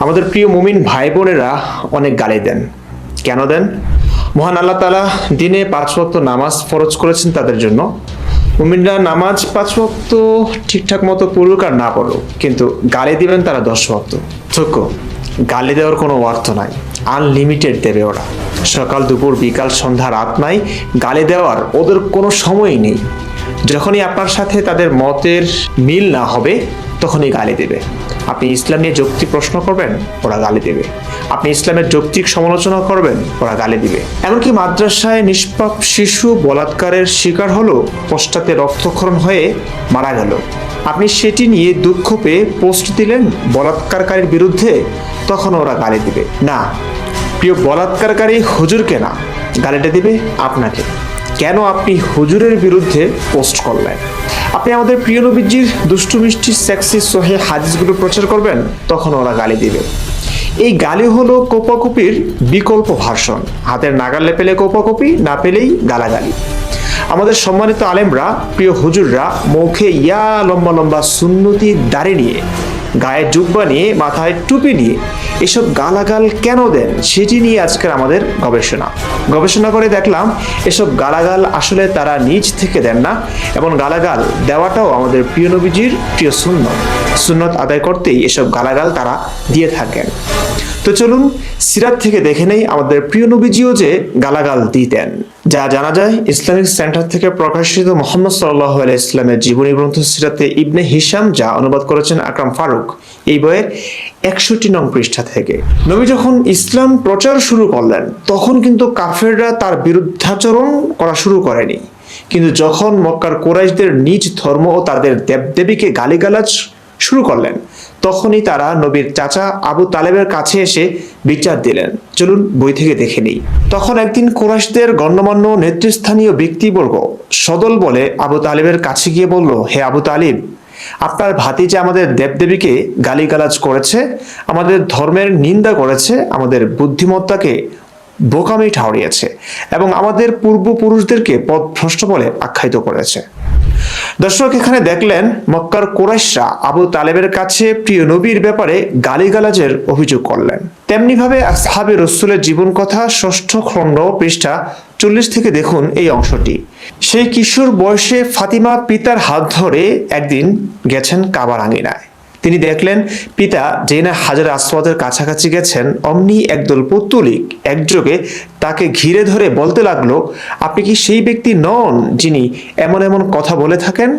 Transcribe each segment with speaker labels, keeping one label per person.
Speaker 1: আমাদের প্রিয় মুমিন ভাই বোনেরা অনেক গালি দেন। কেন দেন? মহান আল্লাহ তাআলা দিনে 5 ওয়াক্ত নামাজ ফরজ করেছেন তাদের জন্য। মুমিনরা নামাজ 5 ওয়াক্ত ঠিকঠাক মতো পড়ুক আর না পড়ুক, কিন্তু গালি দিবেন তারা 10 ওয়াক্ত। যোগ্য গালি দেওয়ার কোনো অর্থ নাই, আনলিমিটেড দেবে ওরা। সকাল দুপুর বিকাল সন্ধ্যা রাত নাই, গালি দেওয়ার ওদের কোনো সময়ই নেই। যখনই আপনার সাথে তাদের মতের মিল না হবে তখনই গালি দেবে। আপনি ইসলাম নিয়ে যৌক্তিক প্রশ্ন করবেন, ওরা গালি দেবে। আপনি ইসলামের যৌক্তিক সমালোচনা করবেন, ওরা গালি দিবে। এমনকি মাদ্রাসায় নিষ্পাপ শিশু বলাৎকারের শিকার হলো, পশ্চাতে রক্তক্ষরণ হয়ে মারা গেল, আপনি সেটি নিয়ে দুঃখ পেয়ে পোস্ট দিলেন বলাৎকারকারীর বিরুদ্ধে, তখন ওরা গালি দিবে। না, প্রিয় বলাৎকারকারী হুজুরকে না, গালিটা দিবে আপনাকে। কেন আপনি হুজুরের বিরুদ্ধে পোস্ট করলেন? আপনি আমাদের প্রিয় নবীজির দুষ্টু মিষ্টি সেক্সি সহিহ হাদিসগুলো প্রচার করবেন, তখন ওরা গালি দিবে। এই গালি হলো কোপাকুপির বিকল্প ভার্সন। হাতের নাগালে পেলে কোপাকুপি, না পেলেই গালাগালি। আমাদের সম্মানিত আলেমরা, প্রিয় হুজুররা মুখে ইয়া লম্বা লম্বা সুন্নতি দাড়ি নিয়ে, গায়ে জুব্বা নিয়ে, মাথায় টুপি নিয়ে এসব গালাগাল কেন দেন, সেটি নিয়ে আজকের আমাদের গবেষণা করে দেখলাম এসব গালাগাল আসলে তারা নিজ থেকে দেন না, এবং গালাগাল দেওয়াটাও আমাদের প্রিয় নবীজির প্রিয় সুন্নত আদায় করতেই এসব গালাগাল তারা দিয়ে থাকেন। তো চলুন সিরাত থেকে দেখে নেই আমাদের প্রিয় নবীজিও যে গালাগাল দিতেন। যা জানা যায় ইসলামিক সেন্টার থেকে প্রকাশিত মুহাম্মদ সাল্লাল্লাহু আলাইহি ইসলামের জীবনী গ্রন্থ সিরাতে ইবনে হিশাম, যা অনুবাদ করেছেন আকরাম ফারুক, এই বইয়ের 61 নং পৃষ্ঠা থেকে। নবী যখন ইসলাম প্রচার শুরু করলেন তখন কিন্তু কাফেররা তার বিরুদ্ধাচরণ করা শুরু করেনি, কিন্তু যখন মক্কার কুরাইশদের নিজ ধর্ম ও তাদের দেবদেবীকে গালিগালাজ শুরু করলেন, তখনই তারা নবীর চাচা আবু তালেবের কাছে এসে বিচার দিলেন। চলুন বই থেকে দেখে নেই। তখন একদিন কুরাইশদের গণ্যমান্য নেতৃস্থানীয় ব্যক্তিবর্গ সদল বলে আবু তালেবের কাছে গিয়ে বলল, হে আবু তালিব, আপনার ভাতিজা আমাদের দেবদেবীকে গালিগালাজ করেছে, আমাদের ধর্মের নিন্দা করেছে, আমাদের বুদ্ধিমত্তাকে বোকামি ঠাউরিয়েছে এবং আমাদের পূর্বপুরুষদেরকে পথভ্রষ্ট বলে আখ্যায়িত করেছে। দর্শক, এখানে দেখলেন মক্কার কুরাইশরা আবু তালেবের কাছে প্রিয় নবীর ব্যাপারে গালিগালাজের অভিযোগ করলেন। তেমনি ভাবে আসহাবে রাসূলের জীবন কথা 6ষ্ঠ খণ্ড পৃষ্ঠা 40 থেকে দেখুন এই অংশটি। সেই কিশোর বয়সে ফাতিমা পিতার হাত ধরে একদিন গেছেন কাবার আঙিনায়। তিনি দেখলেন পিতা যেই না হাজরে আসওয়াদের কাছাকাছি গেছেন, অমনি একদল পৌত্তলিক একযোগে তাকে ঘিরে ধরে বলতে লাগলো, আপনি কি সেই ব্যক্তি নন যিনি এমন এমন কথা বলে থাকেন?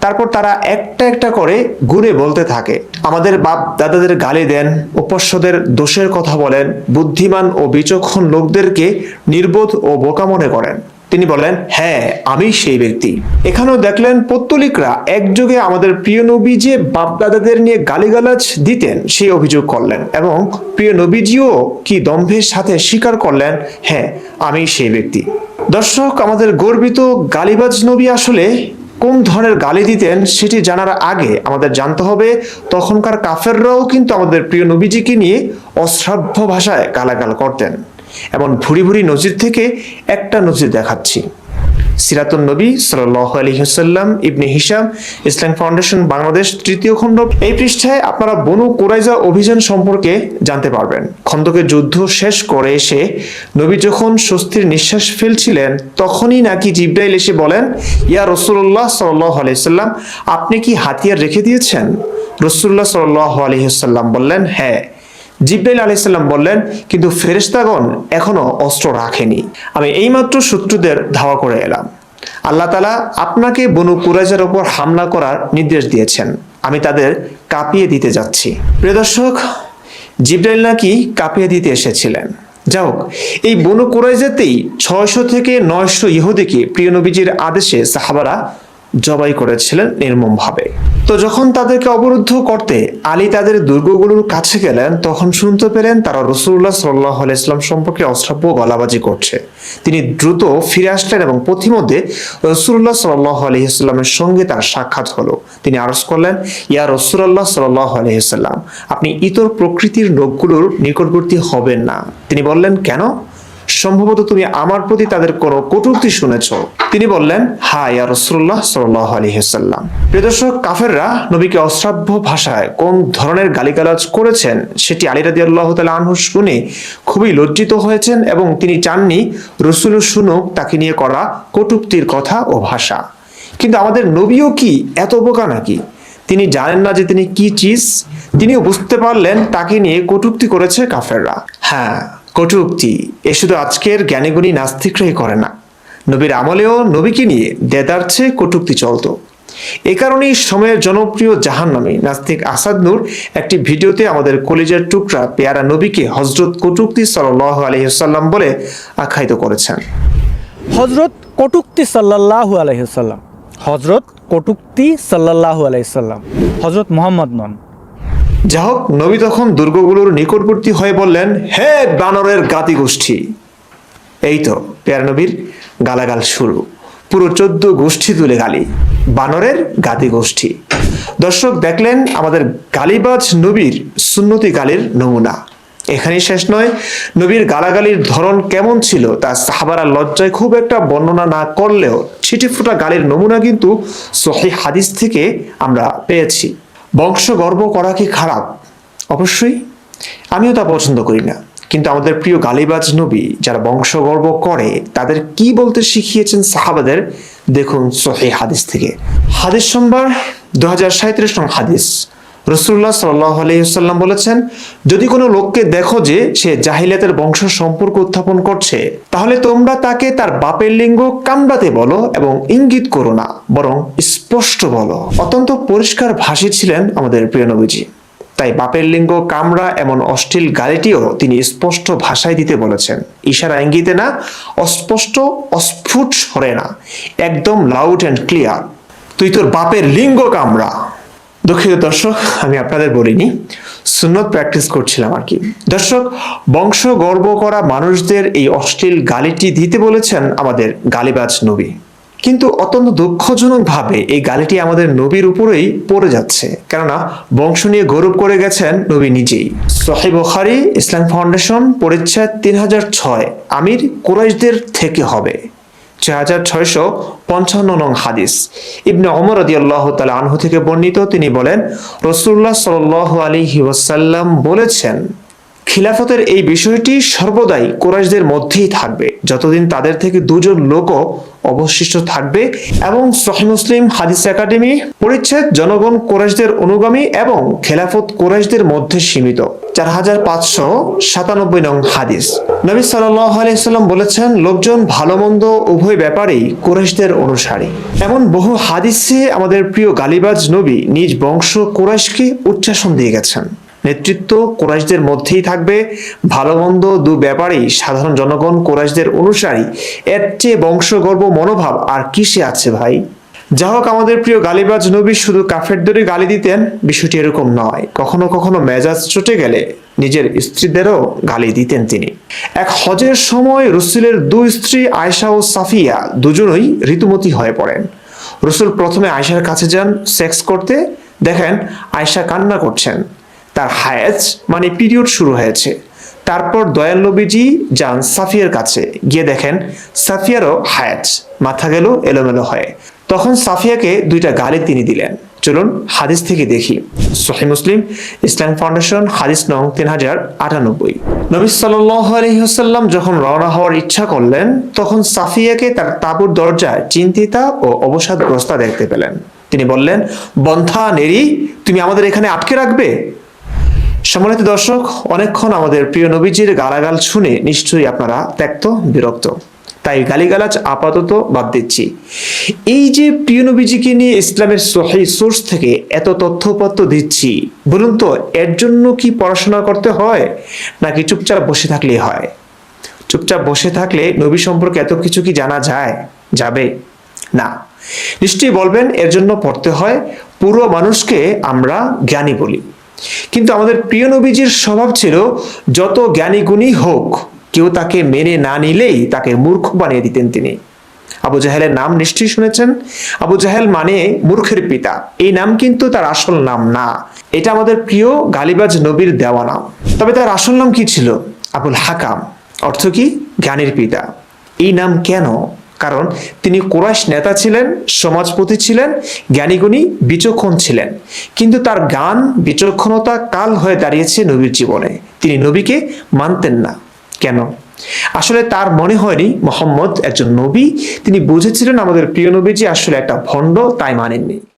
Speaker 1: তারপর তারা একটা একটা করে ঘুরে বলতে থাকে, আমাদের বাপ দাদাদের গালি দেন, উপস্যদের দোষের কথা বলেন, বুদ্ধিমান ও বিচক্ষণ লোকদেরকে নির্বোধ ও বোকা মনে করেন। তিনি বলেন, হ্যাঁ, আমি সেই ব্যক্তি। এখানেও দেখলেন পৌত্তলিকরা একযোগে আমাদের প্রিয় নবী যে বাপদাদাদের নিয়ে গালিগালাজ দিতেন সেই অভিযোগ করলেন, এবং প্রিয় নবীজিও কি দম্ভের সাথে স্বীকার করলেন, হ্যাঁ, আমি সেই ব্যক্তি। দর্শক, আমাদের গর্বিত গালিবাজ নবী আসলে কোন ধরনের গালি দিতেন সেটি জানার আগে আমাদের জানতে হবে তখনকার কাফেররাও কিন্তু আমাদের প্রিয় নবীজিকে নিয়ে অশ্রাব্য ভাষায় গালাগাল করতেন। এমন ভুরি ভুরি নজির থেকে একটা নজির দেখাচ্ছি। সিরাতুন নবী সাল্লাল্লাহু আলাইহি ওয়াসাল্লাম, ইবনে হিশাম, ইসলাম ফাউন্ডেশন বাংলাদেশ, 3য় খণ্ড। এই পৃষ্ঠায় আপনারা বনু কুরাইজা অভিযান সম্পর্কে জানতে পারবেন। খন্দকের যুদ্ধ শেষ করে এসে নবী যখন স্বস্তির নিঃশ্বাস ফেলছিলেন, তখনই নাকি জিবরাইল এসে বলেন, ইয়া রাসূলুল্লাহ সাল্লাল্লাহু আলাইহি ওয়াসাল্লাম, আপনি কি হাতিয়ার রেখে দিয়েছেন? রাসূলুল্লাহ সাল্লাল্লাহু আলাইহি ওয়াসাল্লাম বললেন, হ্যাঁ। জিবরাইল আলাইহিস সালাম বললেন, কিন্তু ফেরেশতাগণ এখনো অস্ত্র রাখেনি। আমি এইমাত্র শত্রুদের ধাওয়া করে এলাম। আল্লাহ তাআলা আপনাকে বনু কুরাইজার উপর হামলা করার নির্দেশ দিয়েছেন। আমি তাদের কাঁপিয়ে দিতে যাচ্ছি। প্রিয় দর্শক, জিবরাইল নাকি কাঁপিয়ে দিতে এসেছিলেন। যাই হোক, এই বনু কুরাইজাতেই 600 থেকে 900 ইহুদিকে প্রিয় নবীজির আদেশে সাহাবারা জবাই করেছিলেন নির্মমভাবে। তো যখন তাদেরকে অবরুদ্ধ করতে আলী তাদের দুর্গগুলোর কাছে গেলেন, তখন শুনতে পেলেন তারা রাসূলুল্লাহ সাল্লাল্লাহু আলাইহি ওয়াসাল্লাম সম্পর্কে অশ্রাব্য গলাবাজি করছে। তিনি দ্রুত ফিরে আসলেন এবং পথিমধ্যে রাসূলুল্লাহ সাল্লাল্লাহু আলাইহি ওয়াসাল্লামের সঙ্গে তার সাক্ষাৎ হলো। তিনি আরজ করলেন, ইয়া রাসূলুল্লাহ সাল্লাল্লাহু আলাইহি ওয়াসাল্লাম, আপনি ইতর প্রকৃতির লোকগুলোর নিকটবর্তী হবেন না। তিনি বললেন, কেন? সম্ভবত তুমি আমার প্রতি তাদের কোনো কটূক্তি শুনেছ। তিনি বললেন, হ্যাঁ ইয়া রাসূলুল্লাহ সাল্লাল্লাহু আলাইহি ওয়াসাল্লাম। প্রিয় দর্শক, কাফেররা নবীকে অশ্রাব্য ভাষায় কোন ধরনের গালিগালাজ করেছেন সেটি আলী রাদিয়াল্লাহু তাআলা আনহু শুনে খুবই লজ্জিত হয়েছেন এবং তিনি চাননি রাসূল শুনুক তাকে নিয়ে করা কটূক্তির কথা ও ভাষা। কিন্তু আমাদের নবীও কি এত বোকা নাকি? তিনি জানেন না যে তিনি কি চিজ? তিনিও বুঝতে পারলেন তাকে নিয়ে কটূক্তি করেছে কাফেররা। হ্যাঁ, কটূক্তি এ শুধু আজকের জ্ঞানীগুণী নাস্তিকরাই করে না, নবীর আমলেও নবীকে নিয়ে দেদারছে কটূক্তি চলত। এ কারণেই সময়ের জনপ্রিয় জাহান্নামী নাস্তিক আসাদ নূর একটি ভিডিওতে আমাদের কলিজার টুকরা পেয়ারা নবীকে হযরত কটূক্তি সাল্লাল্লাহু আলাইহি ওয়াসাল্লাম বলে আখ্যায়িত করেছেন।
Speaker 2: হযরত কটূক্তি সাল্লাল্লাহু আলাইহি ওয়াসাল্লাম, হযরত কটূক্তি সাল্লাল্লাহু আলাইহি ওয়াসাল্লাম, হযরত মুহাম্মদ নন।
Speaker 1: যা হোক, নবী তখন দুর্গগুলোর নিকটবর্তী হয়ে বললেন, হে বানরের গাতি গোষ্ঠী। এই তো পেয়ারা নবীর গালাগাল শুরু, পুরো 14 গোষ্ঠী তুলে গালি, বানরের গাতি গোষ্ঠী। দর্শক দেখলেন আমাদের গালিবাজ নবীর সুন্নতি গালির নমুনা। এখানেই শেষ নয়, নবীর গালাগালির ধরন কেমন ছিল তা সাহাবারা লজ্জায় খুব একটা বর্ণনা না করলেও ছিটেফোঁটা গালির নমুনা কিন্তু সহিহ হাদিস থেকে আমরা পেয়েছি। বংশ গর্ব করা কি খারাপ? অবশ্যই, আমিও তা পছন্দ করি না। কিন্তু আমাদের প্রিয় গালিবাজ নবী যারা বংশ গর্ব করে তাদের কি বলতে শিখিয়েছেন সাহাবাদের, দেখুন সহিহ হাদিস থেকে। হাদিস নম্বর 2037 নং হাদিস। রাসূলুল্লাহ সাল্লাল্লাহু আলাইহি ওয়াসাল্লাম বলেছেন, যদি কোনো লোককে দেখো যে সে জাহিলিয়াতের বংশ সম্পর্ক উত্থাপন করছে, তাহলে তোমরা তাকে তার বাপের লিঙ্গ কামড়াতে বলো এবং ইঙ্গিত করো না, বরং স্পষ্ট বলো। অত্যন্ত পরিষ্কার ভাষী ছিলেন আমাদের প্রিয় নবীজি। তাই বাপের লিঙ্গ কামড়া এমন অশ্লীল গালিটিও তিনি স্পষ্ট ভাষায় দিতে বলেছেন। ইশারা ইঙ্গিতে না, অস্পষ্ট অস্ফুট স্বরে না, একদম লাউড অ্যান্ড ক্লিয়ার, তুই তোর বাপের লিঙ্গ কামড়া। দুঃখিত দর্শক, আমি আপনাদের বলিনি, সুন্নত প্র্যাকটিস করছিলাম আর কি। দর্শক, বংশ গর্ব করা মানুষদের এই অশ্লীল গালিটি দিতে বলেছেন আমাদের গালিবাজ নবী। কিন্তু অত্যন্ত দুঃখজনকভাবে এই গালিটি আমাদের নবীর উপরেই পড়ে যাচ্ছে, কেননা বংশ নিয়ে গৌরব করে গেছেন নবী নিজেই। সহিহ বুখারী, ইসলাম ফাউন্ডেশন, পরিচ্ছেদ 3006, আমির কুরাইশদের থেকে হবে, 6655 নং হাদিস। ইবনে ওমর রাদিয়াল্লাহু তাআলা আনহু থেকে বর্ণিত, তিনি বলেন, রাসূলুল্লাহ সাল্লাল্লাহু আলাইহি ওয়াসাল্লাম বলেছেন, খিলাফতের এই বিষয়টি সর্বদাই কুরাইশদের মধ্যেই থাকবে যতদিন তাদের থেকে দুজন লোকও অবশিষ্ট থাকবে। এবং সহিহ মুসলিম হাদিস একাডেমি, পরিচ্ছেদ জনগণ কুরাইশদের অনুগামী এবং খেলাফত কুরাইশদের মধ্যে সীমিত, 4597 নং হাদিস। নবী সাল্লাল্লাহু আলাইহি ওয়াসাল্লাম বলেছেন, লোকজন ভালো মন্দ উভয় ব্যাপারেই কুরাইশদের অনুসারী। এমন বহু হাদিসে আমাদের প্রিয় গালিবাজ নবী নিজ বংশ কুরাইশকে উচ্চাসন দিয়ে গেছেন। নেতৃত্ব কুরাইশদের মধ্যেই থাকবে, ভালো মন্দ দু ব্যাপারেই সাধারণ জনগণ কুরাইশদের অনুসারী। এর চেয়ে বংশগর্ব মনোভাব আর কিসে আছে ভাই? যা হোক, আমাদের প্রিয় গালিবাজ নবী শুধু কাফেরদেরই গালি দিতেন বিষয়টি এরকম নয়, কখনো কখনো মেজাজ চটে গেলে নিজের স্ত্রীদেরও গালি দিতেন তিনি। এক হজের সময় রাসূলের দুই স্ত্রী আয়েশা ও সাফিয়া দুজনই ঋতুমতী হয়ে পড়েন। রাসূল প্রথমে আয়েশার কাছে যান সেক্স করতে, দেখেন আয়েশা কান্না করছেন, তার হায়েজ মানে পিরিয়ড শুরু হয়েছে। তারপর দয়াল নবীজি যান সাফিয়ার কাছে, গিয়ে দেখেন সাফিয়ারও হায়েজ, মাথা গেল এলোমেলো হয়ে। তখন সাফিয়াকে দুইটা গালি তিনি দিলেন। চলুন হাদিস থেকে দেখি। সহিহ মুসলিম, ইসলাম ফাউন্ডেশন, হাদিস নং 3098। নবী সাল্লাল্লাহু আলাইহি ওয়াসাল্লাম যখন রওনা হওয়ার ইচ্ছা করলেন, তখন সাফিয়াকে তার তাঁবুর দরজায় চিন্তিতা ও অবসাদগ্রস্তা দেখতে পেলেন। তিনি বললেন, বন্থা নেরি, তুমি আমাদের এখানে আটকে রাখবে? সম্মানিত দর্শক, অনেকক্ষণ আমাদের প্রিয় নবীজির গালাগাল শুনে নিশ্চয়ই আপনারা ত্যক্ত বিরক্ত, তাই গালিগালাজ আপাতত বাদ দিচ্ছি। এই যে প্রিয় নবীজিকে নিয়ে ইসলামের সহিহ সোর্স থেকে এত তথ্যপত্র দিচ্ছি, বলুন তো এর জন্য কি পড়াশোনা করতে হয় নাকি চুপচাপ বসে থাকলেই হয়? চুপচাপ বসে থাকলে নবী সম্পর্কে এত কিছু কি জানা যাবে না। নিশ্চয়ই বলবেন এর জন্য পড়তে হয়। পুরো মানুষকে আমরা জ্ঞানী বলি, কিন্তু আমাদের প্রিয় নবীজির স্বভাব ছিল যত জ্ঞানী গুণী হোক, কেউ তাকে মেনে না নিলেই তাকে মূর্খ বানিয়ে দিতেন তিনি। আবু জাহেলের নাম নিশ্চয়ই শুনেছেন। আবু জাহেল মানে মূর্খের পিতা। এই নাম কিন্তু তার আসল নাম না, এটা আমাদের প্রিয় গালিবাজ নবীর দেওয়া নাম। তবে তার আসল নাম কি ছিল? আবুল হাকাম অর্থ কি? জ্ঞানের পিতা। এই নাম কেন? কারণ তিনি কুরাইশ নেতা ছিলেন, সমাজপতি ছিলেন, জ্ঞানীগুণী, বিচক্ষণ ছিলেন। কিন্তু তার জ্ঞান বিচক্ষণতা কাল হয়ে দাঁড়িয়েছে নবীর জীবনে। তিনি নবীকে মানতেন না। কেন? আসলে তার মনে হয়নি মোহাম্মদ একজন নবী। তিনি বুঝেছিলেন আমাদের প্রিয় নবীজি আসলে একটা ভণ্ড, তাই মানেননি।